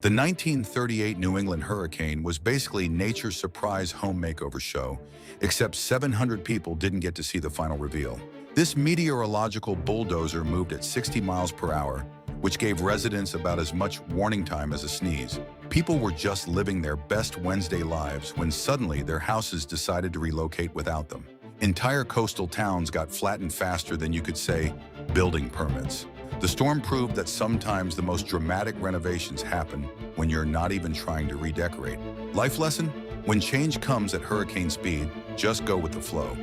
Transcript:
The 1938 New England hurricane was basically nature's surprise home makeover show, except 700 people didn't get to see the final reveal. This meteorological bulldozer moved at 60 miles per hour, which gave residents about as much warning time as a sneeze. People were just living their best Wednesday lives when suddenly their houses decided to relocate without them. Entire coastal towns got flattened faster than you could say building permits. The storm proved that sometimes the most dramatic renovations happen when you're not even trying to redecorate. Life lesson? When change comes at hurricane speed, just go with the flow.